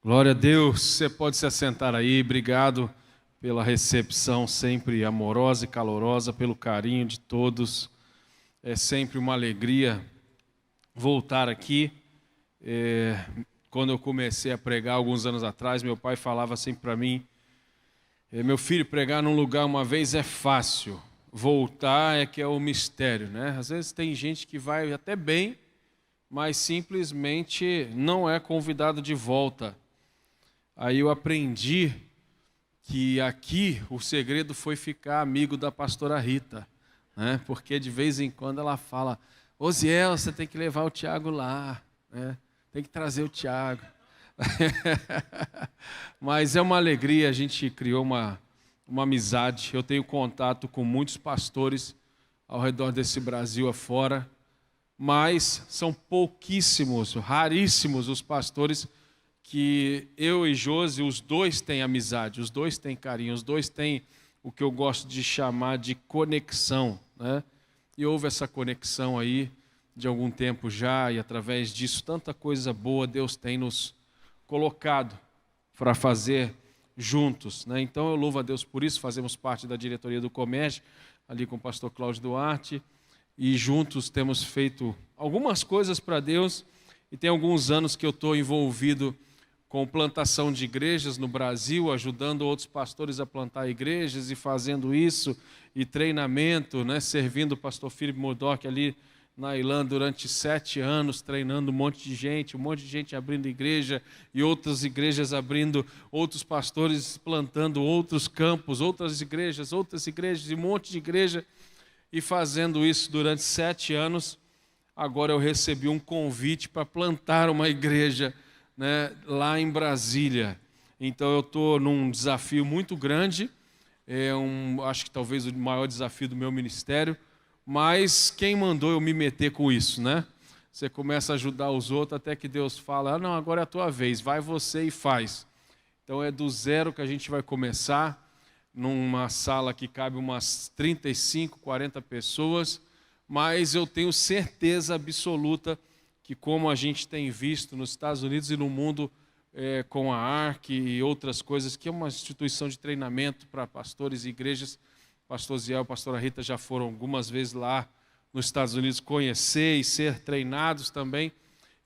Glória a Deus, você pode se assentar aí, obrigado pela recepção sempre amorosa e calorosa, pelo carinho de todos. É sempre uma alegria voltar aqui. Quando eu comecei a pregar alguns anos atrás, meu pai falava sempre para mim, meu filho, pregar num lugar uma vez é fácil, voltar é que é o mistério, né? Às vezes tem gente que vai até bem, mas simplesmente não é convidado de volta. Aí eu aprendi que aqui o segredo foi ficar amigo da pastora Rita, né? Porque de vez em quando ela fala, Osiel, você tem que levar o Tiago lá, né? Tem que trazer o Tiago. Mas é uma alegria, a gente criou uma amizade. Eu tenho contato com muitos pastores ao redor desse Brasil afora, mas são pouquíssimos, raríssimos os pastores que eu e Josi, os dois têm amizade, os dois têm carinho, os dois têm o que eu gosto de chamar de conexão, né? E houve essa conexão aí de algum tempo já, e através disso tanta coisa boa Deus tem nos colocado para fazer juntos, né? Então eu louvo a Deus por isso, fazemos parte da diretoria do Comércio, ali com o pastor Cláudio Duarte, e juntos temos feito algumas coisas para Deus, e tem alguns anos que eu estou envolvido com plantação de igrejas no Brasil, ajudando outros pastores a plantar igrejas e fazendo isso, e treinamento, né? Servindo o pastor Philip Murdoch ali na Irlanda durante 7 anos, treinando um monte de gente abrindo igreja, e outras igrejas abrindo, outros pastores plantando outros campos, outras igrejas, e um monte de igreja, e fazendo isso durante 7 anos. Agora eu recebi um convite para plantar uma igreja, né, lá em Brasília. Então eu estou num desafio muito grande, acho que talvez o maior desafio do meu ministério, mas quem mandou eu me meter com isso, né? Você começa a ajudar os outros até que Deus fala, não, agora é a tua vez, vai você e faz. Então é do zero que a gente vai começar, numa sala que cabe umas 35, 40 pessoas, mas eu tenho certeza absoluta que, como a gente tem visto nos Estados Unidos e no mundo, com a ARC e outras coisas, que é uma instituição de treinamento para pastores e igrejas. Pastor Ziel e pastora Rita já foram algumas vezes lá nos Estados Unidos conhecer e ser treinados também.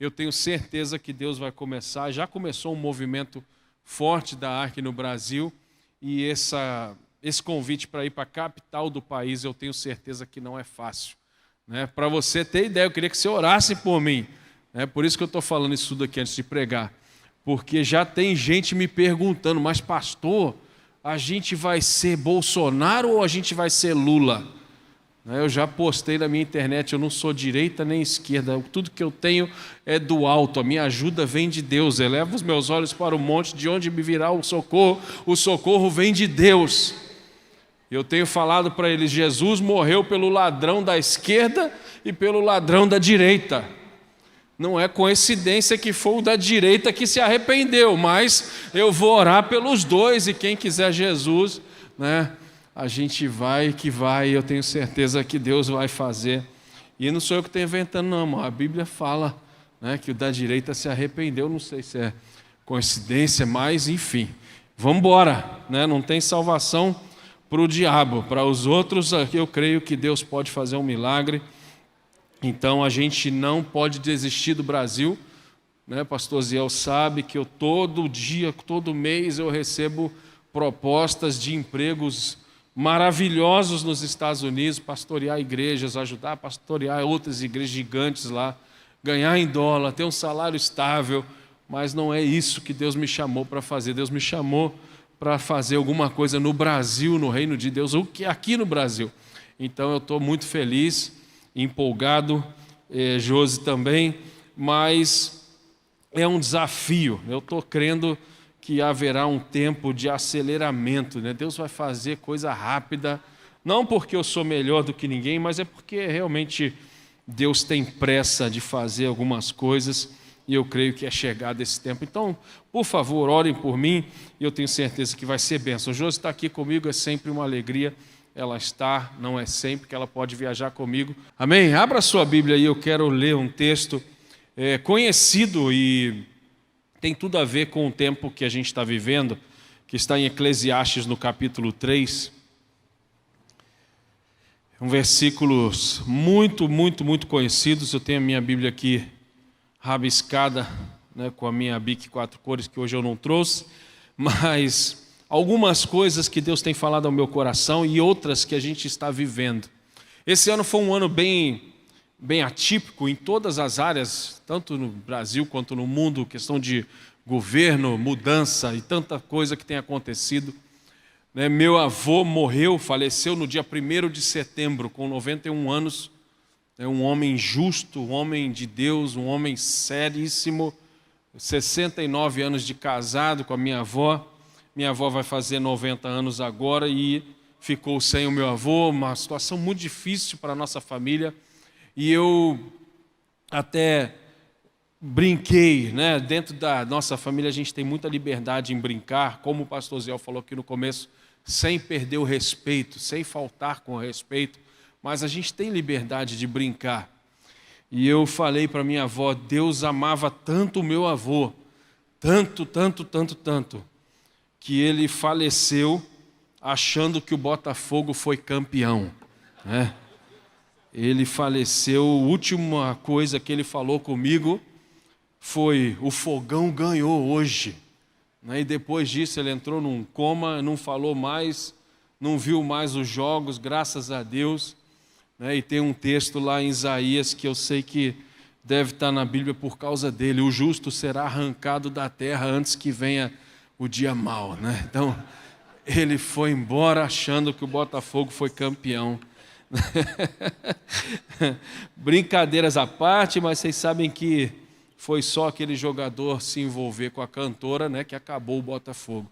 Eu tenho certeza que Deus vai começar, já começou um movimento forte da ARC no Brasil, e esse convite para ir para a capital do país, eu tenho certeza que não é fácil, né? Para você ter ideia, eu queria que você orasse por mim, né? Por isso que eu estou falando isso tudo aqui antes de pregar, porque já tem gente me perguntando, mas pastor, a gente vai ser Bolsonaro ou a gente vai ser Lula? Eu já postei na minha internet, eu não sou direita nem esquerda, tudo que eu tenho é do alto, a minha ajuda vem de Deus, elevo os meus olhos para o monte, de onde me virá o socorro vem de Deus. Eu tenho falado para eles, Jesus morreu pelo ladrão da esquerda e pelo ladrão da direita. Não é coincidência que foi o da direita que se arrependeu, mas eu vou orar pelos dois, e quem quiser Jesus, né, a gente vai que vai, eu tenho certeza que Deus vai fazer. E não sou eu que estou inventando não, a Bíblia fala, né, que o da direita se arrependeu, não sei se é coincidência, mas enfim, vamos embora, né, não tem salvação para o diabo, para os outros eu creio que Deus pode fazer um milagre. Então a gente não pode desistir do Brasil, né? Pastor Ziel sabe que eu todo dia, todo mês eu recebo propostas de empregos maravilhosos nos Estados Unidos, pastorear igrejas, ajudar a pastorear outras igrejas gigantes lá, ganhar em dólar, ter um salário estável, mas não é isso que Deus me chamou para fazer. Deus me chamou para fazer alguma coisa no Brasil, no reino de Deus, o que aqui no Brasil. Então eu estou muito feliz, empolgado, Josi também, mas é um desafio. Eu estou crendo que haverá um tempo de aceleramento, né? Deus vai fazer coisa rápida, não porque eu sou melhor do que ninguém, mas é porque realmente Deus tem pressa de fazer algumas coisas, e eu creio que é chegado esse tempo. Então, por favor, orem por mim, e eu tenho certeza que vai ser bênção. O Josi está aqui comigo, é sempre uma alegria. Ela está, não é sempre que ela pode viajar comigo. Amém? Abra sua Bíblia aí, eu quero ler um texto conhecido e tem tudo a ver com o tempo que a gente está vivendo, que está em Eclesiastes no capítulo 3. Versículos muito conhecidos. Eu tenho a minha Bíblia aqui rabiscada, né, com a minha Bic 4 cores, que hoje eu não trouxe, mas algumas coisas que Deus tem falado ao meu coração e outras que a gente está vivendo. Esse ano foi um ano bem atípico em todas as áreas, tanto no Brasil quanto no mundo, questão de governo, mudança e tanta coisa que tem acontecido. Meu avô faleceu no dia 1º de setembro, com 91 anos. É um homem justo, um homem de Deus, um homem seríssimo. 69 anos de casado com a minha avó. Minha avó vai fazer 90 anos agora e ficou sem o meu avô. Uma situação muito difícil para a nossa família. E eu até brinquei, né? Dentro da nossa família a gente tem muita liberdade em brincar, como o pastor Zé falou aqui no começo, sem perder o respeito, sem faltar com o respeito, mas a gente tem liberdade de brincar. E eu falei para minha avó, Deus amava tanto o meu avô, tanto, que ele faleceu achando que o Botafogo foi campeão, né? Ele faleceu, a última coisa que ele falou comigo foi: o Fogão ganhou hoje. E depois disso ele entrou num coma, não falou mais, não viu mais os jogos, graças a Deus. E tem um texto lá em Isaías que eu sei que deve estar na Bíblia por causa dele: o justo será arrancado da terra antes que venha o dia mau. Então ele foi embora achando que o Botafogo foi campeão. Brincadeiras à parte, mas vocês sabem que foi só aquele jogador se envolver com a cantora, né, que acabou o Botafogo.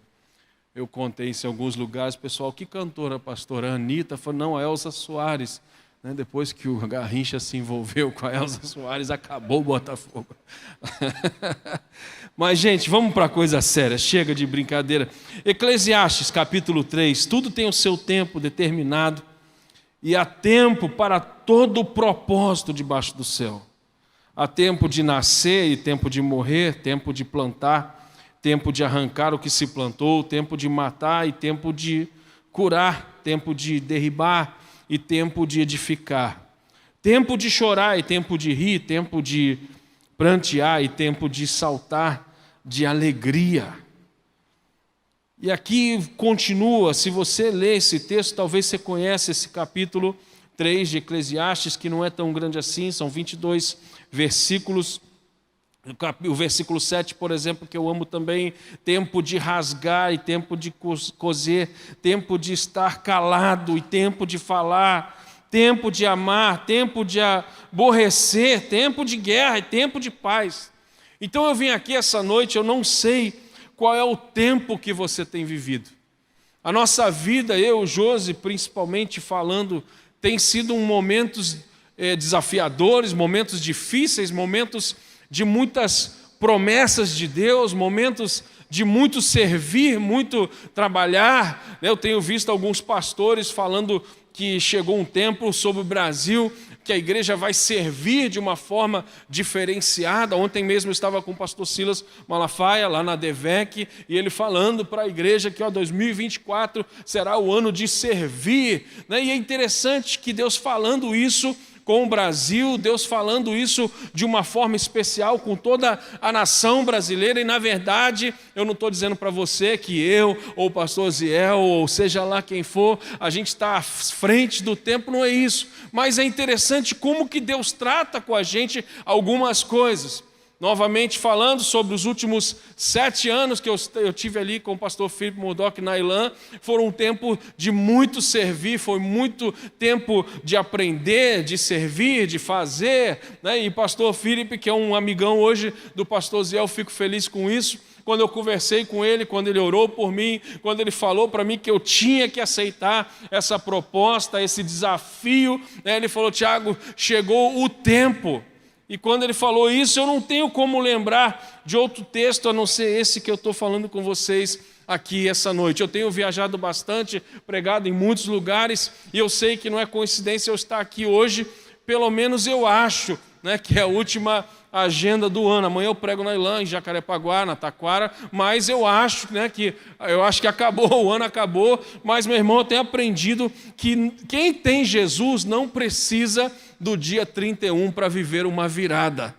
Eu contei isso em alguns lugares, pessoal, que cantora, pastora? A Anitta? Falou, não, a Elza Soares. Depois que o Garrincha se envolveu com a Elza Soares, acabou o Botafogo. Mas, gente, vamos para a coisa séria, chega de brincadeira. Eclesiastes, capítulo 3, tudo tem o seu tempo determinado e há tempo para todo o propósito debaixo do céu. Há tempo de nascer e tempo de morrer, tempo de plantar, tempo de arrancar o que se plantou, tempo de matar e tempo de curar, tempo de derribar e tempo de edificar, tempo de chorar e tempo de rir, tempo de prantear e tempo de saltar de alegria. E aqui continua, se você ler esse texto, talvez você conheça esse capítulo 3 de Eclesiastes, que não é tão grande assim, são 22 versículos. O versículo 7, por exemplo, que eu amo também: tempo de rasgar e tempo de coser, tempo de estar calado e tempo de falar, tempo de amar, tempo de aborrecer, tempo de guerra e tempo de paz. Então eu vim aqui essa noite, eu não sei qual é o tempo que você tem vivido. A nossa vida, eu, Josi, principalmente falando, tem sido momentos desafiadores, momentos difíceis, momentos de muitas promessas de Deus, momentos de muito servir, muito trabalhar. Eu tenho visto alguns pastores falando que chegou um tempo sobre o Brasil que a igreja vai servir de uma forma diferenciada. Ontem mesmo eu estava com o pastor Silas Malafaia, lá na DEVEC, e ele falando para a igreja que 2024 será o ano de servir. E é interessante que Deus falando isso com o Brasil, Deus falando isso de uma forma especial com toda a nação brasileira. E na verdade, eu não estou dizendo para você que eu, ou o pastor Ziel, ou seja lá quem for, a gente está à frente do tempo, não é isso. Mas é interessante como que Deus trata com a gente algumas coisas. Novamente falando sobre os últimos 7 anos que eu tive ali com o pastor Filipe Murdock na Ilã, foram um tempo de muito servir, foi muito tempo de aprender, de servir, de fazer. E o pastor Filipe, que é um amigão hoje do pastor Zé, eu fico feliz com isso. Quando eu conversei com ele, quando ele orou por mim, quando ele falou para mim que eu tinha que aceitar essa proposta, esse desafio, ele falou: Tiago, chegou o tempo. E quando ele falou isso, eu não tenho como lembrar de outro texto a não ser esse que eu estou falando com vocês aqui essa noite. Eu tenho viajado bastante, pregado em muitos lugares, e eu sei que não é coincidência eu estar aqui hoje, pelo menos eu acho, né, que é a última agenda do ano. Amanhã eu prego na Ilã, em Jacarepaguá, na Taquara, mas eu acho que acabou, o ano acabou, mas, meu irmão, eu tenho aprendido que quem tem Jesus não precisa do dia 31 para viver uma virada.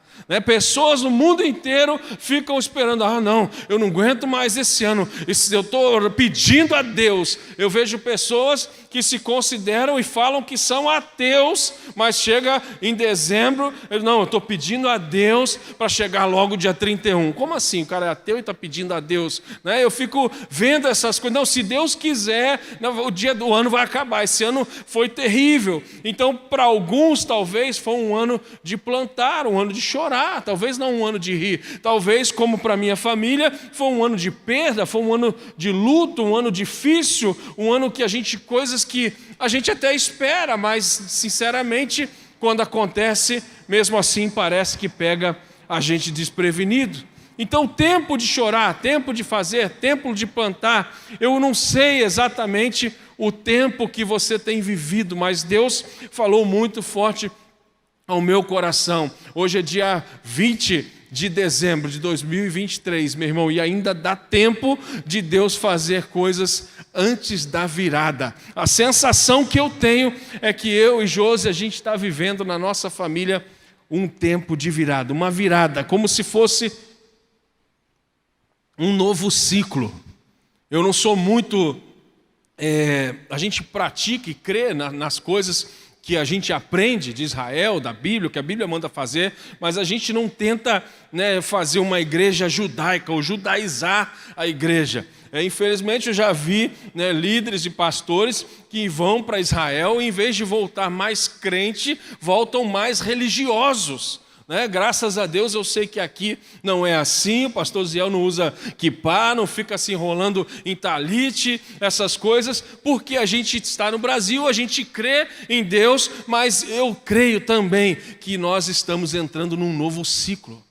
Pessoas no mundo inteiro ficam esperando, não, eu não aguento mais esse ano, eu estou pedindo a Deus. Eu vejo pessoas que se consideram e falam que são ateus, mas chega em dezembro, eu estou pedindo a Deus para chegar logo dia 31. Como assim? O cara é ateu e está pedindo a Deus? Eu fico vendo essas coisas. Não, se Deus quiser, o dia do ano vai acabar. Esse ano foi terrível. Então, para alguns, talvez, foi um ano de plantar, um ano de chorar, talvez não um ano de rir. Talvez, como para minha família, foi um ano de perda, foi um ano de luto, um ano difícil, um ano que coisas que a gente até espera, mas, sinceramente, quando acontece, mesmo assim, parece que pega a gente desprevenido. Então, tempo de chorar, tempo de fazer, tempo de plantar, eu não sei exatamente o tempo que você tem vivido, mas Deus falou muito forte ao meu coração. Hoje é dia 20 de dezembro de 2023, meu irmão, e ainda dá tempo de Deus fazer coisas antes da virada. A sensação que eu tenho é que eu e Josi, a gente está vivendo na nossa família um tempo de virada, uma virada, como se fosse um novo ciclo. Eu não sou muito... a gente pratica e crê nas coisas que a gente aprende de Israel, da Bíblia, que a Bíblia manda fazer, mas a gente não tenta fazer uma igreja judaica ou judaizar a igreja. Infelizmente eu já vi líderes e pastores que vão para Israel e, em vez de voltar mais crente, voltam mais religiosos. Graças a Deus eu sei que aqui não é assim, o pastor Ziel não usa quipá, não fica se enrolando em talite, essas coisas, porque a gente está no Brasil, a gente crê em Deus, mas eu creio também que nós estamos entrando num novo ciclo.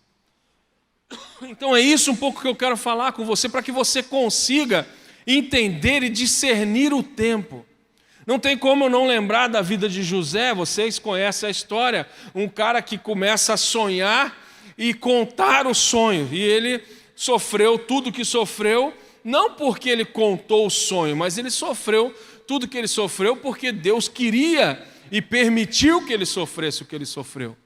Então é isso um pouco que eu quero falar com você, para que você consiga entender e discernir o tempo. Não tem como eu não lembrar da vida de José. Vocês conhecem a história, um cara que começa a sonhar e contar o sonho, e ele sofreu tudo que sofreu, não porque ele contou o sonho, mas ele sofreu tudo que ele sofreu porque Deus queria e permitiu que ele sofresse o que ele sofreu.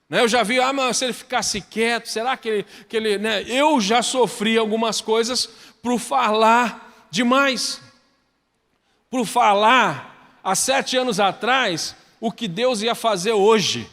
Eu já vi, mas se ele ficasse quieto, será que ele eu já sofri algumas coisas por falar demais. Por falar, há 7 anos atrás, o que Deus ia fazer hoje.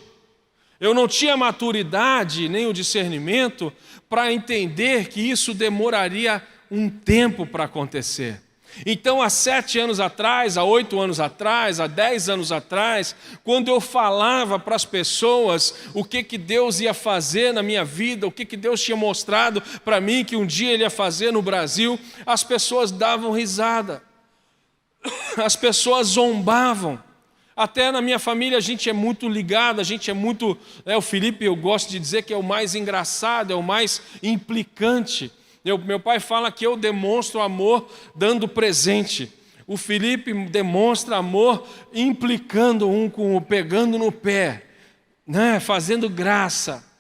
Eu não tinha maturidade, nem o discernimento, para entender que isso demoraria um tempo para acontecer. Então, há 7 anos atrás, há 8 anos atrás, há 10 anos atrás, quando eu falava para as pessoas o que Deus ia fazer na minha vida, o que Deus tinha mostrado para mim que um dia Ele ia fazer no Brasil, as pessoas davam risada. As pessoas zombavam. Até na minha família a gente é muito ligado, a gente é muito... o Felipe, eu gosto de dizer que é o mais engraçado, é o mais implicante. Meu pai fala que eu demonstro amor dando presente. O Felipe demonstra amor implicando um com o pegando no pé, fazendo graça.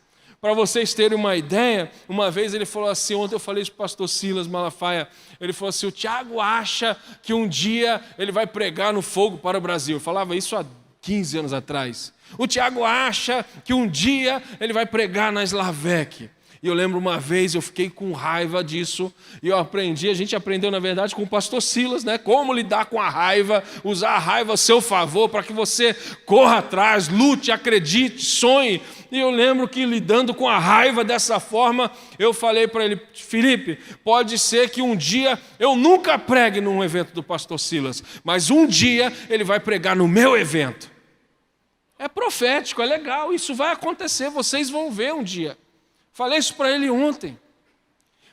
Para vocês terem uma ideia, uma vez ele falou assim, ontem eu falei para o pastor Silas Malafaia, ele falou assim, o Tiago acha que um dia ele vai pregar no fogo para o Brasil. Eu falava isso há 15 anos atrás. O Tiago acha que um dia ele vai pregar na Slavec. E eu lembro uma vez, eu fiquei com raiva disso, e eu aprendi, a gente aprendeu na verdade com o pastor Silas, como lidar com a raiva, usar a raiva a seu favor, para que você corra atrás, lute, acredite, sonhe. E eu lembro que lidando com a raiva dessa forma, eu falei para ele, Felipe, pode ser que um dia, eu nunca pregue num evento do pastor Silas, mas um dia ele vai pregar no meu evento. É profético, é legal, isso vai acontecer, vocês vão ver um dia. Falei isso para ele ontem.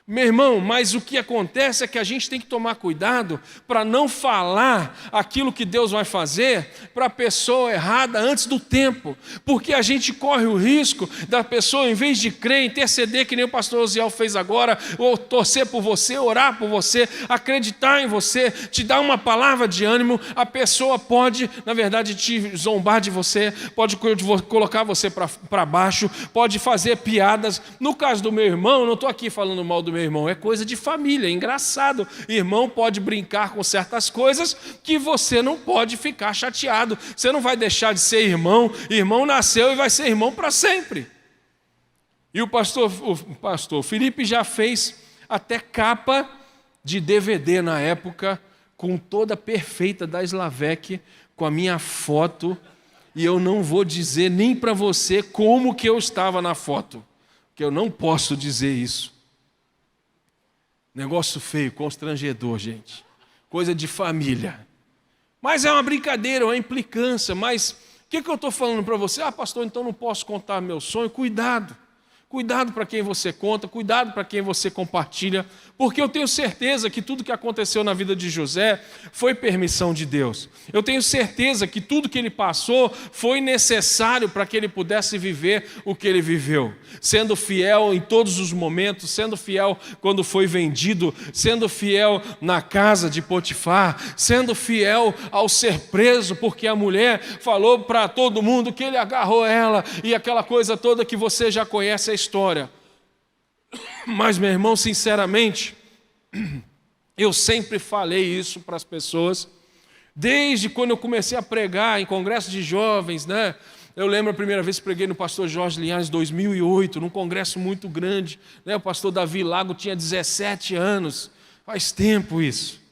Meu irmão, mas o que acontece é que a gente tem que tomar cuidado para não falar aquilo que Deus vai fazer para a pessoa errada antes do tempo, porque a gente corre o risco da pessoa, em vez de crer, interceder, que nem o pastor Osiel fez agora, ou torcer por você, orar por você, acreditar em você, te dar uma palavra de ânimo, a pessoa pode, na verdade, te zombar de você, pode colocar você para baixo, pode fazer piadas. No caso do meu irmão, eu não estou aqui falando mal do meu irmão, é coisa de família, é engraçado. Irmão pode brincar com certas coisas que você não pode ficar chateado. Você não vai deixar de ser irmão. Irmão nasceu e vai ser irmão para sempre. E o pastor Felipe já fez até capa de DVD na época, com toda perfeita da Slavec, com a minha foto. E eu não vou dizer nem para você como que eu estava na foto, porque eu não posso dizer isso. Negócio feio, constrangedor, gente. Coisa de família. Mas é uma brincadeira, uma implicância. Mas o que eu estou falando para você? Ah, pastor, então não posso contar meu sonho. Cuidado. Cuidado para quem você conta, cuidado para quem você compartilha, porque eu tenho certeza que tudo que aconteceu na vida de José foi permissão de Deus. Eu tenho certeza que tudo que ele passou foi necessário para que ele pudesse viver o que ele viveu. Sendo fiel em todos os momentos, sendo fiel quando foi vendido, sendo fiel na casa de Potifar, sendo fiel ao ser preso, porque a mulher falou para todo mundo que ele agarrou ela e aquela coisa toda que você já conhece a história. Mas, meu irmão, sinceramente, eu sempre falei isso para as pessoas, desde quando eu comecei a pregar em congresso de jovens, né? Eu lembro a primeira vez que preguei no pastor Jorge Linhares, em 2008, num congresso muito grande, né? O pastor Davi Lago tinha 17 anos, faz tempo isso.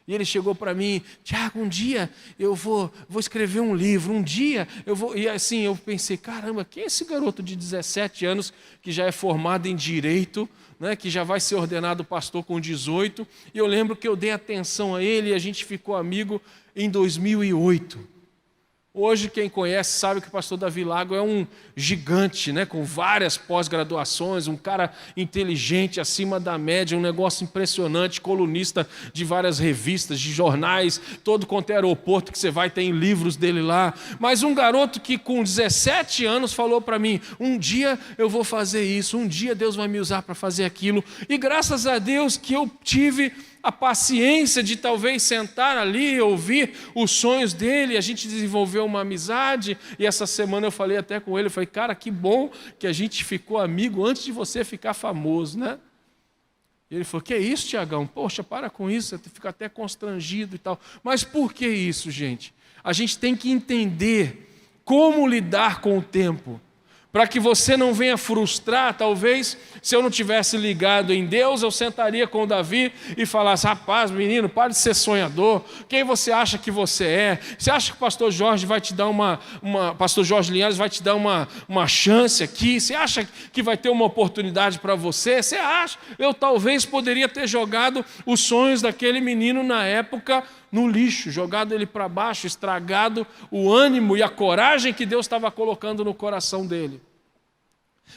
E ele chegou para mim: Tiago, um dia eu vou escrever um livro, um dia eu vou... E assim, eu pensei, caramba, quem é esse garoto de 17 anos que já é formado em Direito, né, que já vai ser ordenado pastor com 18? E eu lembro que eu dei atenção a ele e a gente ficou amigo em 2008. Hoje, quem conhece sabe que o pastor Davi Lago é um gigante, né, com várias pós-graduações, um cara inteligente, acima da média, um negócio impressionante, colunista de várias revistas, de jornais, todo quanto é aeroporto que você vai, tem livros dele lá. Mas um garoto que com 17 anos falou para mim: um dia eu vou fazer isso, um dia Deus vai me usar para fazer aquilo. E graças a Deus que eu tive a paciência de talvez sentar ali e ouvir os sonhos dele. A gente desenvolveu uma amizade, e essa semana eu falei até com ele, eu falei: cara, que bom que a gente ficou amigo antes de você ficar famoso, né? E ele falou: que é isso, Tiagão? Poxa, para com isso, você fica até constrangido e tal. Mas por que isso, gente? A gente tem que entender como lidar com o tempo, para que você não venha frustrar. Talvez, se eu não tivesse ligado em Deus, eu sentaria com o Davi e falasse: rapaz, menino, para de ser sonhador. Quem você acha que você é? Você acha que o pastor Jorge vai te dar pastor Jorge Linhares vai te dar uma chance aqui? Você acha que vai ter uma oportunidade para você? Você acha? Eu talvez poderia ter jogado os sonhos daquele menino na época no lixo, jogado ele para baixo, estragado o ânimo e a coragem que Deus estava colocando no coração dele.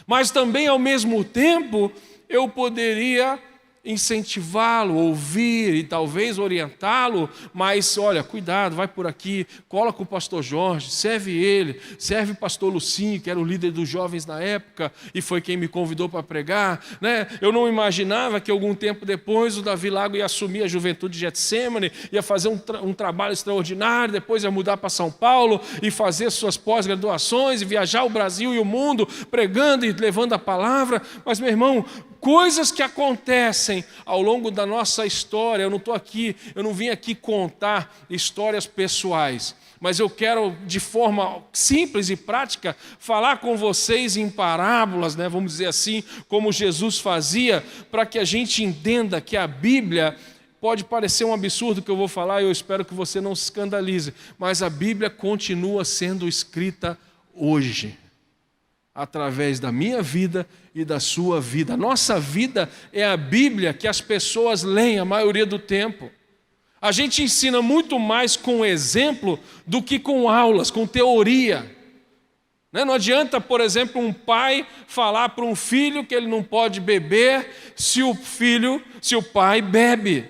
Mas também, ao mesmo tempo, eu poderia incentivá-lo, ouvir e talvez orientá-lo, mas olha, cuidado, vai por aqui, cola com o pastor Jorge, serve ele, serve o pastor Lucinho, que era o líder dos jovens na época e foi quem me convidou para pregar, né? Eu não imaginava que algum tempo depois o Davi Lago ia assumir a juventude de Getsemane, ia fazer um trabalho extraordinário, depois ia mudar para São Paulo e fazer suas pós-graduações e viajar o Brasil e o mundo pregando e levando a palavra. Mas, meu irmão, coisas que acontecem ao longo da nossa história. Eu não vim aqui contar histórias pessoais, mas eu quero, de forma simples e prática, falar com vocês em parábolas, né, vamos dizer assim, como Jesus fazia, para que a gente entenda que a Bíblia... Pode parecer um absurdo que eu vou falar, e eu espero que você não se escandalize, mas a Bíblia continua sendo escrita hoje, através da minha vida e da sua vida. A nossa vida é a Bíblia que as pessoas leem a maioria do tempo. A gente ensina muito mais com exemplo do que com aulas, com teoria. Não adianta, por exemplo, um pai falar para um filho que ele não pode beber se o pai bebe.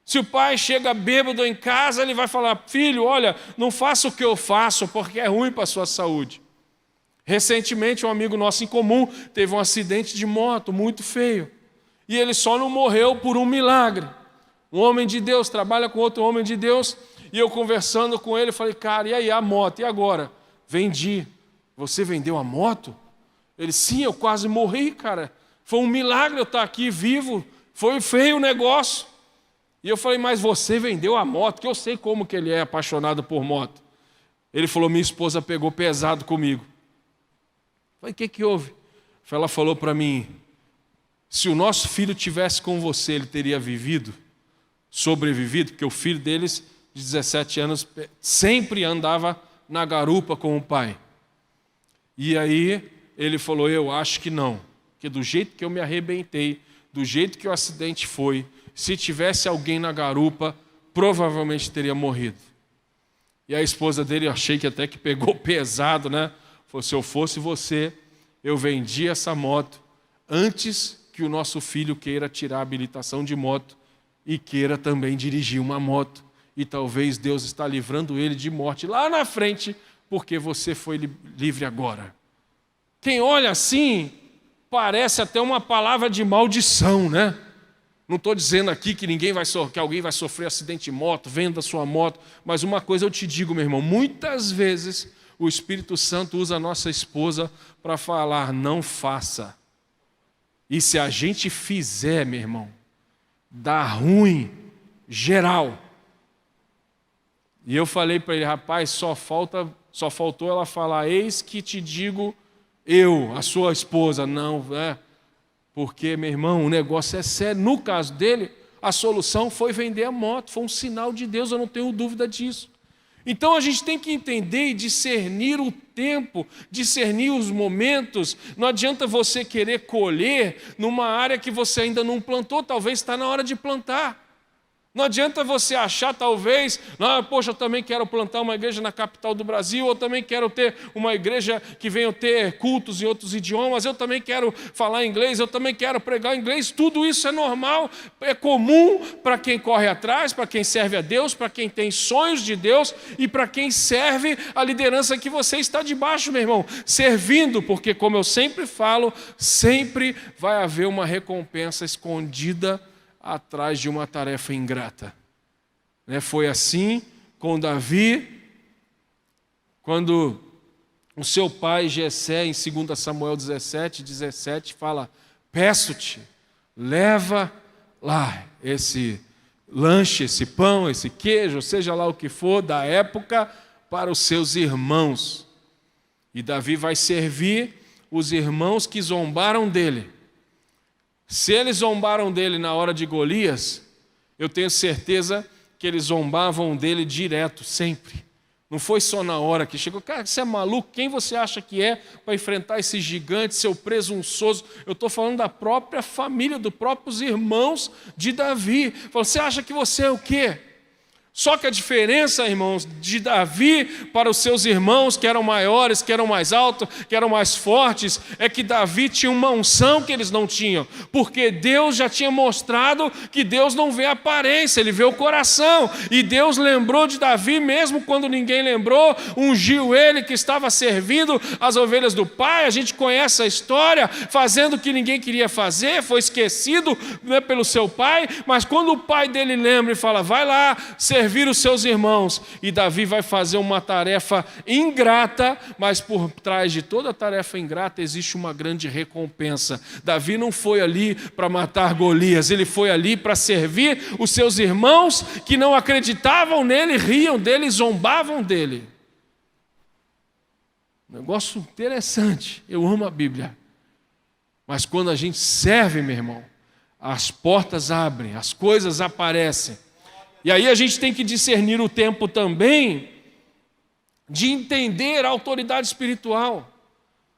Se o pai chega bêbado em casa, ele vai falar: filho, olha, não faça o que eu faço porque é ruim para a sua saúde. Recentemente, um amigo nosso em comum teve um acidente de moto muito feio. E ele só não morreu por um milagre. Um homem de Deus trabalha com outro homem de Deus. E eu conversando com ele, falei: cara, e aí a moto? E agora? Vendi. Você vendeu a moto? Ele: sim, eu quase morri, cara. Foi um milagre eu estar aqui vivo. Foi feio o negócio. E eu falei: mas você vendeu a moto? Que eu sei como que ele é apaixonado por moto. Ele falou: minha esposa pegou pesado comigo. Eu falei: o que houve? Ela falou para mim: se o nosso filho tivesse com você, ele teria sobrevivido, porque o filho deles, de 17 anos, sempre andava na garupa com o pai. E aí ele falou: eu acho que não, que do jeito que eu me arrebentei, do jeito que o acidente foi, se tivesse alguém na garupa, provavelmente teria morrido. E a esposa dele, eu achei que até que pegou pesado, né? Falou: se eu fosse você, eu vendia essa moto antes que o nosso filho queira tirar a habilitação de moto e queira também dirigir uma moto. E talvez Deus está livrando ele de morte lá na frente, porque você foi livre agora. Quem olha assim, parece até uma palavra de maldição, né? Não estou dizendo aqui que alguém vai sofrer acidente de moto, venda sua moto, mas uma coisa eu te digo, meu irmão, muitas vezes o Espírito Santo usa a nossa esposa para falar: não faça. E se a gente fizer, meu irmão, dá ruim, geral. E eu falei para ele: rapaz, só faltou ela falar: eis que te digo eu, a sua esposa. Não, porque, meu irmão, o negócio é sério. No caso dele, a solução foi vender a moto, foi um sinal de Deus, eu não tenho dúvida disso. Então a gente tem que entender e discernir o tempo, discernir os momentos. Não adianta você querer colher numa área que você ainda não plantou, talvez está na hora de plantar. Não adianta você achar, talvez, poxa, eu também quero plantar uma igreja na capital do Brasil, eu também quero ter uma igreja que venha ter cultos em outros idiomas, eu também quero falar inglês, eu também quero pregar inglês. Tudo isso é normal, é comum para quem corre atrás, para quem serve a Deus, para quem tem sonhos de Deus e para quem serve a liderança que você está debaixo, meu irmão. Servindo, porque, como eu sempre falo, sempre vai haver uma recompensa escondida atrás de uma tarefa ingrata. Foi assim com Davi, quando o seu pai Jessé, em 2 Samuel 17, fala: peço-te, leva lá esse lanche, esse pão, esse queijo, seja lá o que for, da época, para os seus irmãos. E Davi vai servir os irmãos que zombaram dele. Se eles zombaram dele na hora de Golias, eu tenho certeza que eles zombavam dele direto, sempre. Não foi só na hora que chegou. Cara, você é maluco? Quem você acha que é para enfrentar esse gigante, seu presunçoso? Eu estou falando da própria família, dos próprios irmãos de Davi. Você acha que você é o quê? Só que a diferença, irmãos, de Davi para os seus irmãos, que eram maiores, que eram mais altos, que eram mais fortes, é que Davi tinha uma unção que eles não tinham, porque Deus já tinha mostrado que Deus não vê a aparência, Ele vê o coração, e Deus lembrou de Davi, mesmo quando ninguém lembrou, ungiu ele que estava servindo as ovelhas do pai. A gente conhece a história, fazendo o que ninguém queria fazer, foi esquecido, pelo seu pai, mas quando o pai dele lembra e fala: vai lá, servir os seus irmãos, e Davi vai fazer uma tarefa ingrata, mas por trás de toda tarefa ingrata existe uma grande recompensa. Davi não foi ali para matar Golias, ele foi ali para servir os seus irmãos que não acreditavam nele, riam dele, zombavam dele. Negócio interessante, eu amo a Bíblia, mas quando a gente serve, meu irmão, as portas abrem, as coisas aparecem. E aí a gente tem que discernir o tempo também de entender a autoridade espiritual.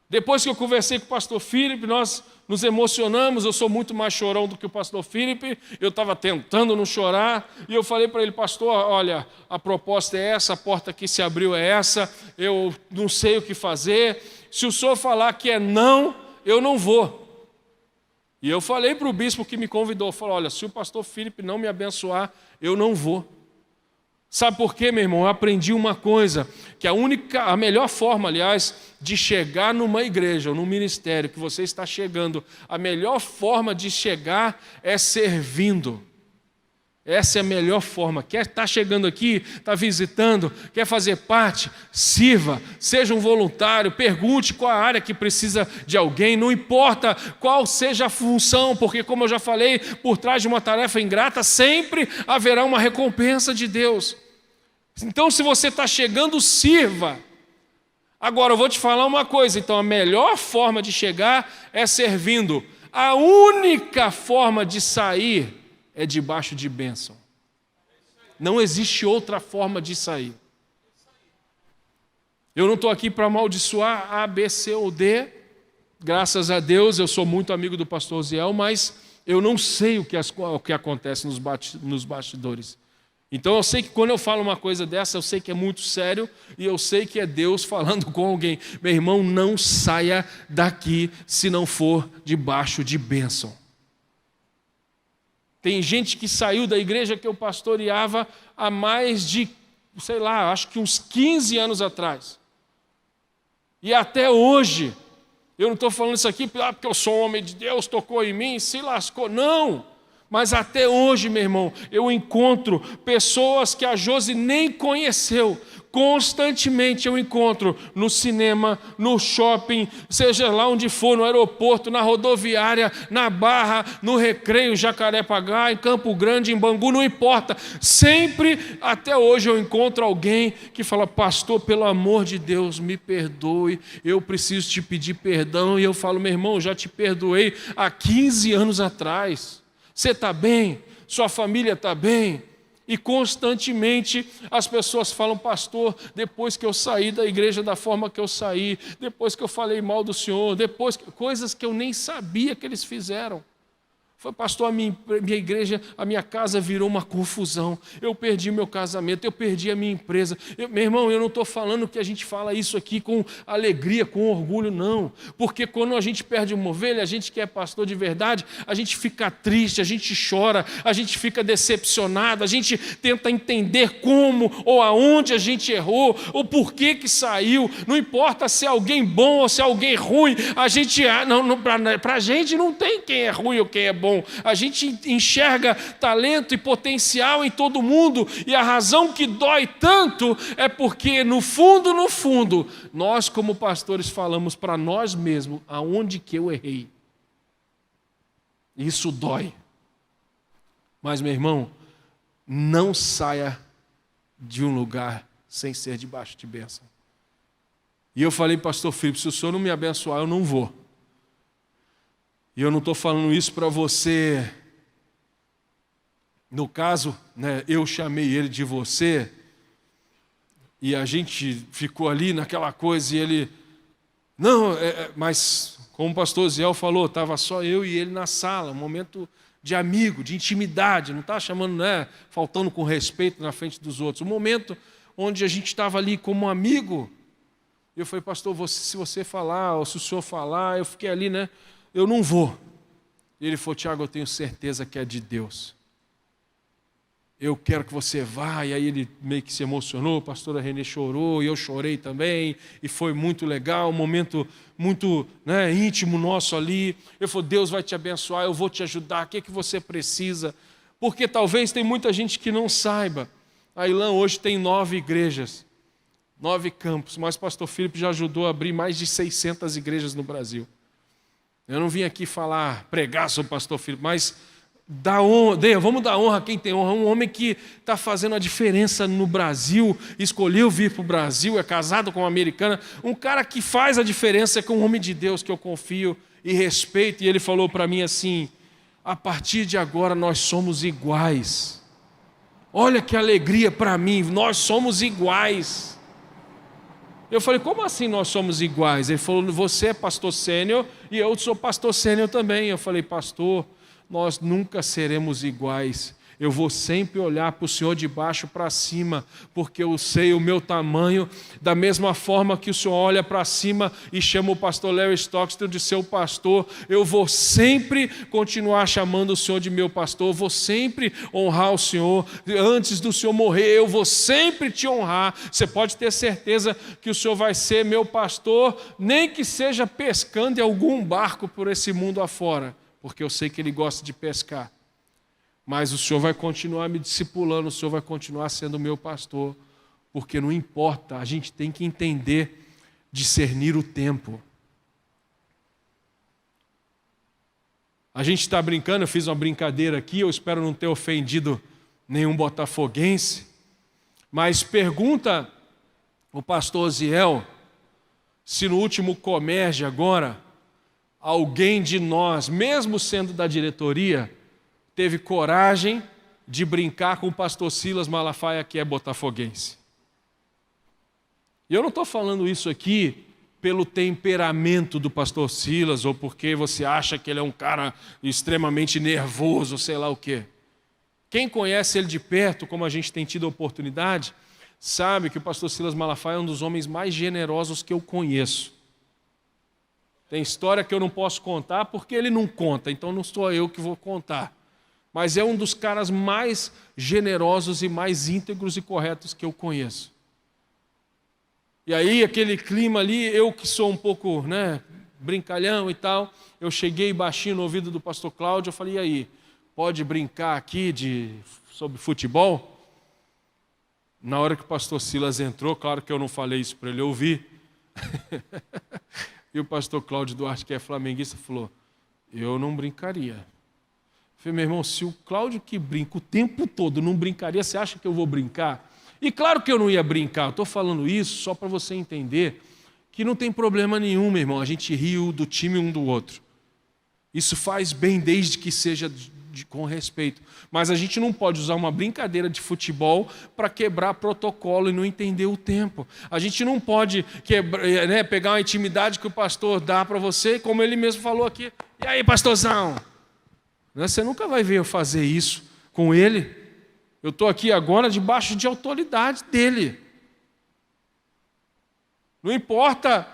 Depois que eu conversei com o pastor Filipe, nós nos emocionamos, eu sou muito mais chorão do que o pastor Felipe, eu estava tentando não chorar, e eu falei para ele, pastor, olha, a proposta é essa, a porta que se abriu é essa, eu não sei o que fazer, se o senhor falar que é não, eu não vou. E eu falei para o bispo que me convidou, falou, olha, se o pastor Felipe não me abençoar, eu não vou. Sabe por quê, meu irmão? Eu aprendi uma coisa, que a melhor forma, aliás, de chegar numa igreja ou num ministério que você está chegando, a melhor forma de chegar é servindo. Essa é a melhor forma. Quer estar chegando aqui, está visitando, quer fazer parte, sirva, seja um voluntário, pergunte qual a área que precisa de alguém, não importa qual seja a função, porque como eu já falei, por trás de uma tarefa ingrata sempre haverá uma recompensa de Deus. Então, se você está chegando, sirva. Agora, eu vou te falar uma coisa. Então, a melhor forma de chegar é servindo. A única forma de sair é debaixo de bênção. Não existe outra forma de sair. Eu não estou aqui para amaldiçoar A, B, C ou D. Graças a Deus, eu sou muito amigo do pastor Ziel, mas eu não sei o que acontece nos bastidores. Então eu sei que quando eu falo uma coisa dessa, eu sei que é muito sério e eu sei que é Deus falando com alguém. Meu irmão, não saia daqui se não for debaixo de bênção. Tem gente que saiu da igreja que eu pastoreava há mais de, sei lá, acho que uns 15 anos atrás. E até hoje, eu não estou falando isso aqui porque eu sou um homem de Deus, tocou em mim, se lascou. Não! Mas até hoje, meu irmão, eu encontro pessoas que a Josi nem conheceu. Constantemente eu encontro no cinema, no shopping, seja lá onde for, no aeroporto, na rodoviária, na Barra, no Recreio, Jacarepaguá, em Campo Grande, em Bangu, não importa. Sempre, até hoje, eu encontro alguém que fala, pastor, pelo amor de Deus, me perdoe, eu preciso te pedir perdão. E eu falo, meu irmão, já te perdoei há 15 anos atrás. Você está bem? Sua família está bem? E constantemente as pessoas falam, pastor, depois que eu saí da igreja da forma que eu saí, depois que eu falei mal do senhor, coisas que eu nem sabia que eles fizeram. Foi, pastor, a minha igreja, a minha casa virou uma confusão. Eu perdi meu casamento, eu perdi a minha empresa. Meu irmão, eu não estou falando que a gente fala isso aqui com alegria, com orgulho, não. Porque quando a gente perde uma ovelha, a gente que é pastor de verdade, a gente fica triste, a gente chora, a gente fica decepcionado, a gente tenta entender como ou aonde a gente errou, ou por que saiu. Não importa se é alguém bom ou se é alguém ruim, a gente, para a gente não tem quem é ruim ou quem é bom. A gente enxerga talento e potencial em todo mundo, e a razão que dói tanto é porque no fundo, nós como pastores falamos para nós mesmos aonde que eu errei. Isso dói. Mas, meu irmão, não saia de um lugar sem ser debaixo de bênção. E eu falei, pastor Filipe, se o senhor não me abençoar, eu não vou. E eu não estou falando isso para você. No caso, né, eu chamei ele de você, e a gente ficou ali naquela coisa, e ele... Não, mas como o pastor Ziel falou, estava só eu e ele na sala, um momento de amigo, de intimidade, não está chamando, faltando com respeito na frente dos outros. Um momento onde a gente estava ali como amigo. Eu falei, pastor, se você falar, ou se o senhor falar, eu fiquei ali, eu não vou. E ele falou, Tiago, eu tenho certeza que é de Deus. Eu quero que você vá. E aí ele meio que se emocionou, a pastora Renê chorou, e eu chorei também, e foi muito legal, um momento muito íntimo nosso ali. Eu falei, Deus vai te abençoar, eu vou te ajudar, o que você precisa? Porque talvez tem muita gente que não saiba. A Ilã hoje tem 9 igrejas, 9 campos, mas o pastor Filipe já ajudou a abrir mais de 600 igrejas no Brasil. Eu não vim aqui pregar sobre o pastor Filipe, mas vamos dar honra a quem tem honra. Um homem que está fazendo a diferença no Brasil, escolheu vir para o Brasil, é casado com uma americana. Um cara que faz a diferença, é um homem de Deus que eu confio e respeito. E ele falou para mim assim, a partir de agora nós somos iguais. Olha que alegria para mim, nós somos iguais. Eu falei, como assim nós somos iguais? Ele falou, você é pastor sênior e eu sou pastor sênior também. Eu falei, pastor, nós nunca seremos iguais. Eu vou sempre olhar para o Senhor de baixo para cima, porque eu sei o meu tamanho, da mesma forma que o Senhor olha para cima e chama o pastor Larry Stockstill de seu pastor, eu vou sempre continuar chamando o Senhor de meu pastor, eu vou sempre honrar o Senhor, antes do Senhor morrer, eu vou sempre te honrar. Você pode ter certeza que o Senhor vai ser meu pastor, nem que seja pescando em algum barco por esse mundo afora, porque eu sei que Ele gosta de pescar. Mas o Senhor vai continuar me discipulando, o Senhor vai continuar sendo meu pastor, porque não importa, a gente tem que entender, discernir o tempo. A gente está brincando, eu fiz uma brincadeira aqui, eu espero não ter ofendido nenhum botafoguense, mas pergunta o pastor Osiel se no último Comerge agora, alguém de nós, mesmo sendo da diretoria, teve coragem de brincar com o pastor Silas Malafaia, que é botafoguense. E eu não estou falando isso aqui pelo temperamento do pastor Silas, ou porque você acha que ele é um cara extremamente nervoso, sei lá o quê. Quem conhece ele de perto, como a gente tem tido a oportunidade, sabe que o pastor Silas Malafaia é um dos homens mais generosos que eu conheço. Tem história que eu não posso contar porque ele não conta, então não sou eu que vou contar. Mas é um dos caras mais generosos e mais íntegros e corretos que eu conheço. E aí, aquele clima ali, eu que sou um pouco, brincalhão e tal, eu cheguei baixinho no ouvido do pastor Cláudio, eu falei, e aí, pode brincar aqui sobre futebol? Na hora que o pastor Silas entrou, claro que eu não falei isso para ele ouvir, e o pastor Cláudio Duarte, que é flamenguista, falou, eu não brincaria. Eu falei, meu irmão, se o Cláudio que brinca o tempo todo não brincaria, você acha que eu vou brincar? E claro que eu não ia brincar, eu estou falando isso só para você entender que não tem problema nenhum, meu irmão, a gente ri do time um do outro. Isso faz bem desde que seja com respeito. Mas a gente não pode usar uma brincadeira de futebol para quebrar protocolo e não entender o tempo. A gente não pode pegar uma intimidade que o pastor dá para você, como ele mesmo falou aqui. E aí, pastorzão? Você nunca vai ver eu fazer isso com ele. Eu estou aqui agora debaixo de autoridade dele. Não importa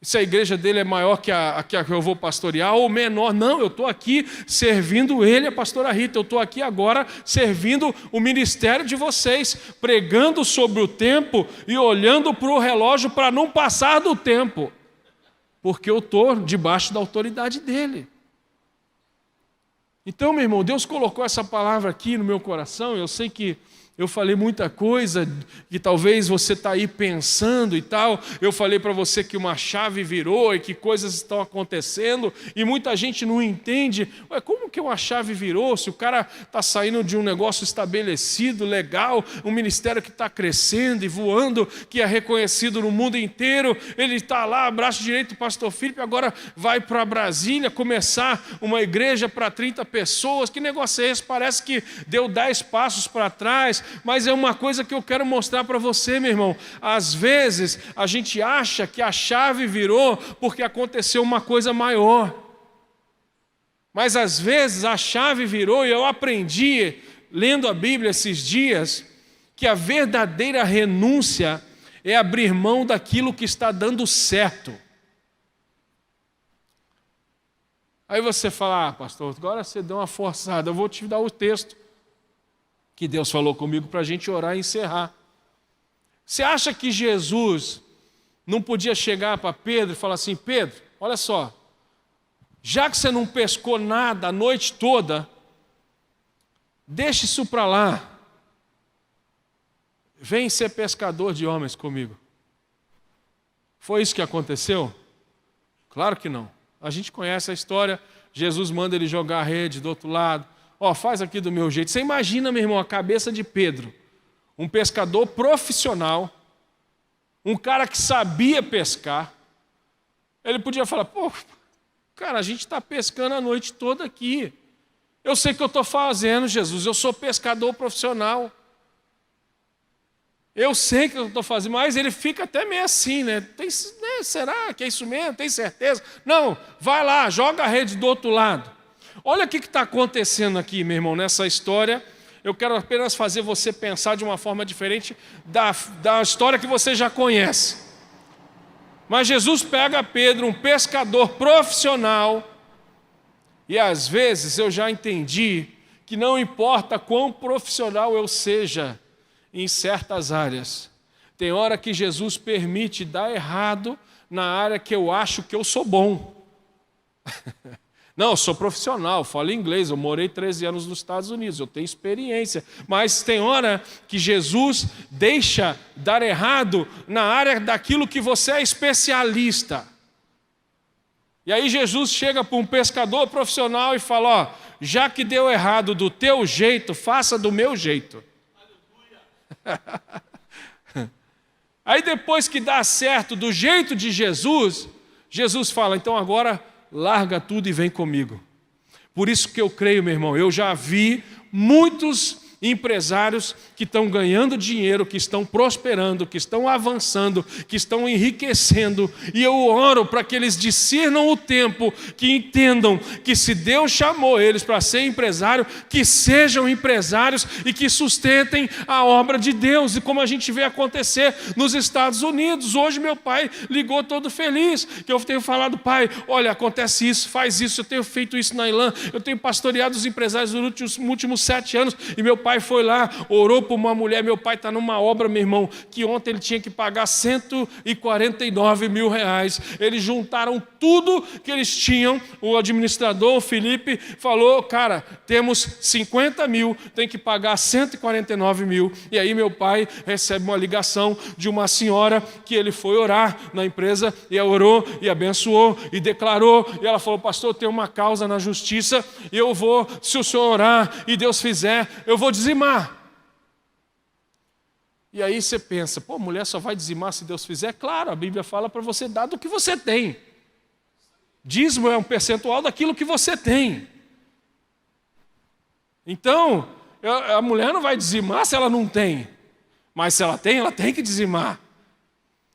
se a igreja dele é maior que a que eu vou pastorear ou menor. Não, eu estou aqui servindo ele, a pastora Rita. Eu estou aqui agora servindo o ministério de vocês, pregando sobre o tempo e olhando para o relógio para não passar do tempo. Porque eu estou debaixo da autoridade dele. Então, meu irmão, Deus colocou essa palavra aqui no meu coração. Eu sei que eu falei muita coisa que talvez você está aí pensando e tal. Eu falei para você que uma chave virou e que coisas estão acontecendo e muita gente não entende. Ué, como que uma chave virou? Se o cara está saindo de um negócio estabelecido, legal, um ministério que está crescendo e voando, que é reconhecido no mundo inteiro, ele está lá, braço direito do pastor Filipe, agora vai para Brasília começar uma igreja para 30 pessoas. Que negócio é esse? Parece que deu 10 passos para trás. Mas é uma coisa que eu quero mostrar para você, meu irmão. Às vezes a gente acha que a chave virou porque aconteceu uma coisa maior. Mas às vezes a chave virou, e eu aprendi, lendo a Bíblia esses dias, que a verdadeira renúncia é abrir mão daquilo que está dando certo. Aí você fala, pastor, agora você deu uma forçada, eu vou te dar o texto que Deus falou comigo para a gente orar e encerrar. Você acha que Jesus não podia chegar para Pedro e falar assim, Pedro, olha só, já que você não pescou nada a noite toda, deixa isso para lá, vem ser pescador de homens comigo. Foi isso que aconteceu? Claro que não. A gente conhece a história, Jesus manda ele jogar a rede do outro lado, faz aqui do meu jeito. Você imagina, meu irmão, a cabeça de Pedro, um pescador profissional, um cara que sabia pescar. Ele podia falar, cara, a gente está pescando a noite toda aqui. Eu sei o que eu estou fazendo, Jesus, eu sou pescador profissional. Eu sei que eu estou fazendo, mas ele fica até meio assim, né? Será que é isso mesmo? Tem certeza? Não, vai lá, joga a rede do outro lado. Olha o que está acontecendo aqui, meu irmão, nessa história. Eu quero apenas fazer você pensar de uma forma diferente da história que você já conhece. Mas Jesus pega Pedro, um pescador profissional, e às vezes eu já entendi que não importa quão profissional eu seja em certas áreas, tem hora que Jesus permite dar errado na área que eu acho que eu sou bom. Não, eu sou profissional, falo inglês, eu morei 13 anos nos Estados Unidos, eu tenho experiência. Mas tem hora que Jesus deixa dar errado na área daquilo que você é especialista. E aí Jesus chega para um pescador profissional e fala, ó, já que deu errado do teu jeito, faça do meu jeito. Aí depois que dá certo do jeito de Jesus, Jesus fala, então agora larga tudo e vem comigo. Por isso que eu creio, meu irmão, eu já vi muitos empresários que estão ganhando dinheiro, que estão prosperando, que estão avançando, que estão enriquecendo, e eu oro para que eles discernam o tempo, que entendam que se Deus chamou eles para ser empresário, que sejam empresários e que sustentem a obra de Deus, e como a gente vê acontecer nos Estados Unidos. Hoje meu pai ligou todo feliz, que eu tenho falado, pai, olha, acontece isso, faz isso, eu tenho feito isso na Ilã, eu tenho pastoreado os empresários nos últimos 7 anos, e meu pai foi lá, orou por uma mulher. Meu pai está numa obra, meu irmão, que ontem ele tinha que pagar 149 mil reais. Eles juntaram tudo que eles tinham. O administrador, o Felipe, falou, cara, temos 50 mil, tem que pagar 149 mil. E aí meu pai recebe uma ligação de uma senhora que ele foi orar na empresa, e orou, e abençoou, e declarou, e ela falou, pastor, tem uma causa na justiça, e eu vou, se o senhor orar, e Deus fizer, eu vou dizimar. E aí você pensa, pô, mulher só vai dizimar se Deus fizer? Claro, a Bíblia fala para você dar do que você tem. Dízimo é um percentual daquilo que você tem. Então, a mulher não vai dizimar se ela não tem. Mas se ela tem que dizimar.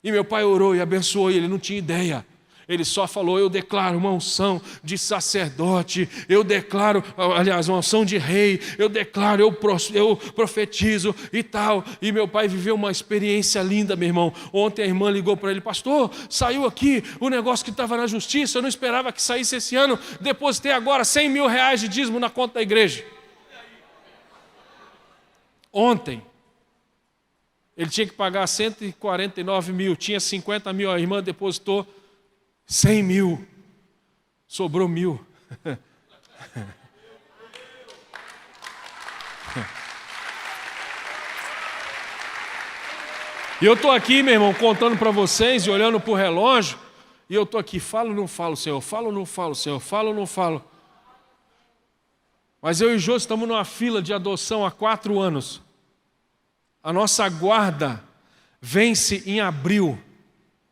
E meu pai orou e abençoou, e ele não tinha ideia. Ele só falou, eu declaro uma unção de sacerdote, eu declaro, aliás, uma unção de rei, eu declaro, eu profetizo e tal. E meu pai viveu uma experiência linda, meu irmão. Ontem a irmã ligou para ele, pastor, saiu aqui o negócio que estava na justiça, eu não esperava que saísse esse ano, depositei agora 100 mil reais de dízimo na conta da igreja. Ontem. Ele tinha que pagar 149 mil, tinha 50 mil, a irmã depositou 100 mil, sobrou 1.000. E eu estou aqui, meu irmão, contando para vocês e olhando para o relógio, e eu estou aqui, falo ou não falo, Senhor, falo ou não falo, Senhor, falo ou não falo. Mas eu e o Jô estamos numa fila de adoção há 4 anos. A nossa guarda vence em abril.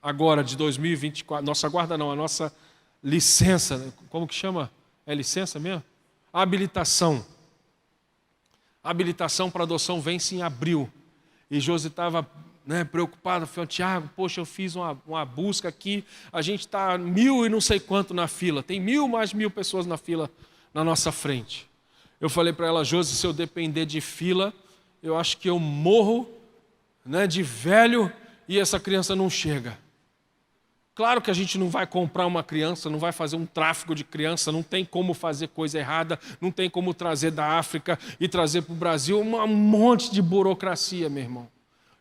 Agora de 2024, nossa guarda não, a nossa licença, como que chama? É licença mesmo? Habilitação. A habilitação para adoção vence em abril. E Josi estava preocupado, falou, Tiago, poxa, eu fiz uma busca aqui, a gente está 1.000 e não sei quanto na fila, tem 1.000 mais 1.000 pessoas na fila na nossa frente. Eu falei para ela, Josi, se eu depender de fila, eu acho que eu morro de velho e essa criança não chega. Claro que a gente não vai comprar uma criança, não vai fazer um tráfico de criança, não tem como fazer coisa errada, não tem como trazer da África e trazer para o Brasil um monte de burocracia, meu irmão.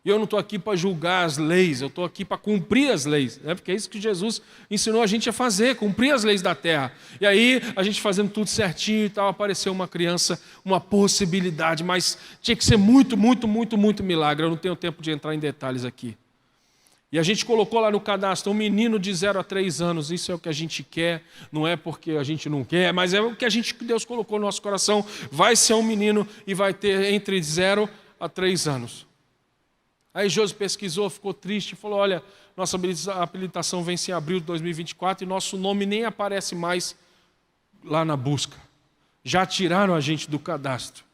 E eu não estou aqui para julgar as leis, eu estou aqui para cumprir as leis, porque é isso que Jesus ensinou a gente a fazer, cumprir as leis da terra. E aí, a gente fazendo tudo certinho e tal, apareceu uma criança, uma possibilidade, mas tinha que ser muito, muito, muito, muito milagre. Eu não tenho tempo de entrar em detalhes aqui. E a gente colocou lá no cadastro um menino de 0 a 3 anos, isso é o que a gente quer, não é porque a gente não quer, mas é o que Deus colocou no nosso coração, vai ser um menino e vai ter entre 0 a 3 anos. Aí Josi pesquisou, ficou triste e falou, olha, nossa habilitação vence em abril de 2024 e nosso nome nem aparece mais lá na busca. Já tiraram a gente do cadastro.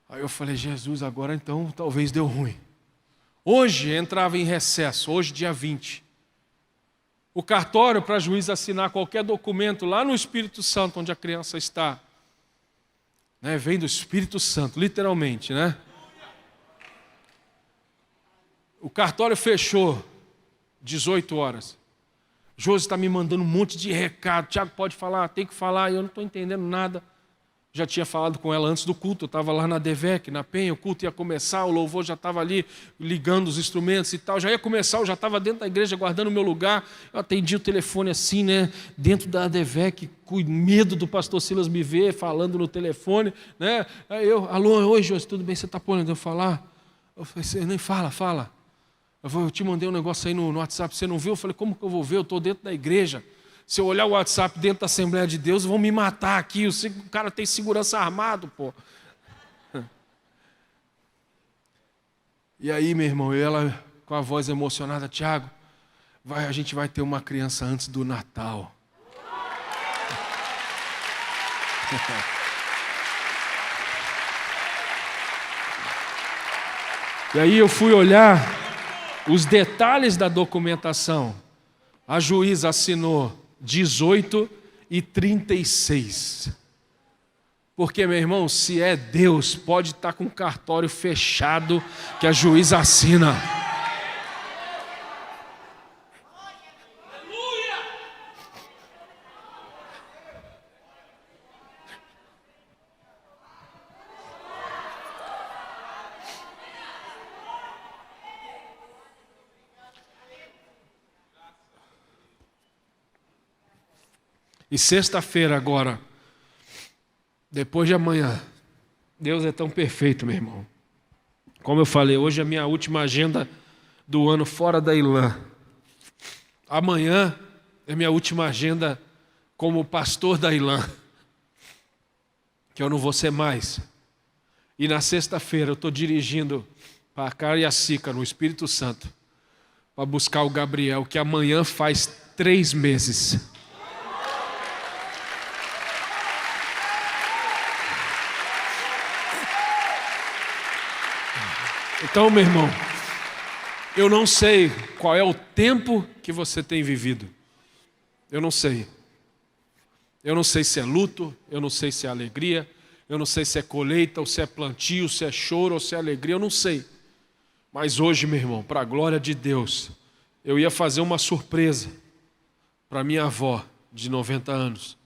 Aí eu falei, Jesus, agora então talvez deu ruim. Hoje entrava em recesso, hoje dia 20. O cartório para juiz assinar qualquer documento lá no Espírito Santo, onde a criança está, né, vem do Espírito Santo, literalmente, né? O cartório fechou 18 horas. Josi está me mandando um monte de recado. Tiago, pode falar, tem que falar, e eu não estou entendendo nada. Já tinha falado com ela antes do culto, eu estava lá na DEVEC, na Penha, o culto ia começar, o louvor já estava ali ligando os instrumentos e tal, já ia começar, eu já estava dentro da igreja guardando o meu lugar, eu atendi o telefone assim, né, dentro da DEVEC, com medo do pastor Silas me ver falando no telefone, né, aí eu, alô, oi Josi, tudo bem, você está podendo eu falar? Eu falei, você nem fala. Eu te mandei um negócio aí no WhatsApp, você não viu? Eu falei, como que eu vou ver? Eu estou dentro da igreja. Se eu olhar o WhatsApp dentro da Assembleia de Deus, vão me matar aqui. O cara tem segurança armado, pô. E aí, meu irmão, ela com a voz emocionada, Tiago, a gente vai ter uma criança antes do Natal. E aí eu fui olhar os detalhes da documentação. A juíza assinou 18h36. Porque, meu irmão, se é Deus, pode estar com o cartório fechado que a juíza assina. E sexta-feira agora, depois de amanhã, Deus é tão perfeito, meu irmão. Como eu falei, hoje é a minha última agenda do ano fora da Ilã. Amanhã é minha última agenda como pastor da Ilã, que eu não vou ser mais. E na sexta-feira eu estou dirigindo para Cariacica, no Espírito Santo, para buscar o Gabriel, que amanhã faz 3 meses. Então, meu irmão, eu não sei qual é o tempo que você tem vivido. Eu não sei. Eu não sei se é luto, eu não sei se é alegria, eu não sei se é colheita, ou se é plantio, se é choro, ou se é alegria, eu não sei. Mas hoje, meu irmão, para a glória de Deus, eu ia fazer uma surpresa para minha avó, de 90 anos.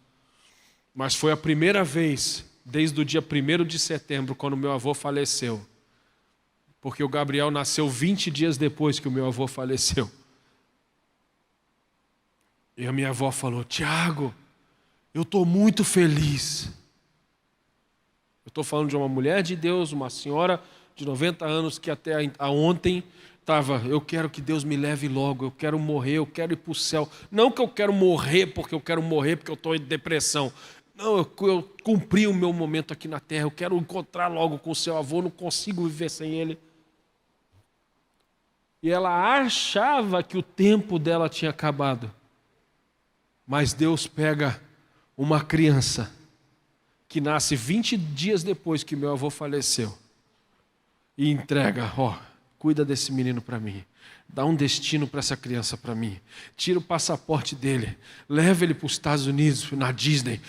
Mas foi a primeira vez, desde o dia 1º de setembro, quando meu avô faleceu. Porque o Gabriel nasceu 20 dias depois que o meu avô faleceu. E a minha avó falou, Tiago, eu estou muito feliz. Eu estou falando de uma mulher de Deus, uma senhora de 90 anos que até ontem estava, eu quero que Deus me leve logo, eu quero morrer, eu quero ir para o céu. Não que eu quero morrer porque eu quero morrer porque eu estou em depressão. Não, eu cumpri o meu momento aqui na terra, eu quero encontrar logo com o seu avô, não consigo viver sem ele. E ela achava que o tempo dela tinha acabado. Mas Deus pega uma criança que nasce 20 dias depois que meu avô faleceu e entrega, cuida desse menino para mim. Dá um destino para essa criança para mim. Tira o passaporte dele. Leva ele para os Estados Unidos, na Disney.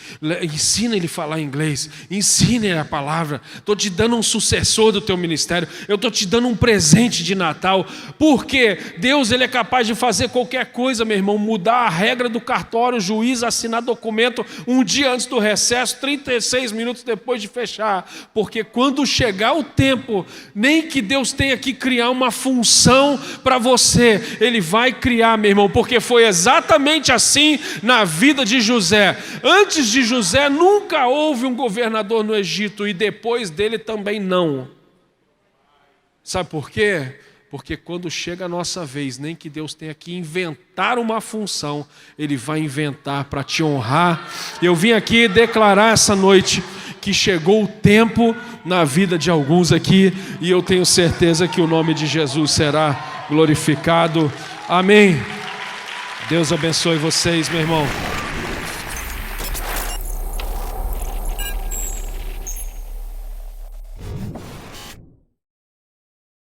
Ensina ele a falar inglês. Ensina ele a palavra. Estou te dando um sucessor do teu ministério. Eu estou te dando um presente de Natal. Porque Deus ele é capaz de fazer qualquer coisa, meu irmão. Mudar a regra do cartório, o juiz assinar documento um dia antes do recesso, 36 minutos depois de fechar. Porque quando chegar o tempo, nem que Deus tenha que criar uma função para você, Ele vai criar, meu irmão, porque foi exatamente assim na vida de José. Antes de José nunca houve um governador no Egito e depois dele também não. Sabe por quê? Porque quando chega a nossa vez, nem que Deus tenha que inventar uma função, Ele vai inventar para te honrar. Eu vim aqui declarar essa noite que chegou o tempo na vida de alguns aqui e eu tenho certeza que o nome de Jesus será glorificado. Amém. Deus abençoe vocês, meu irmão.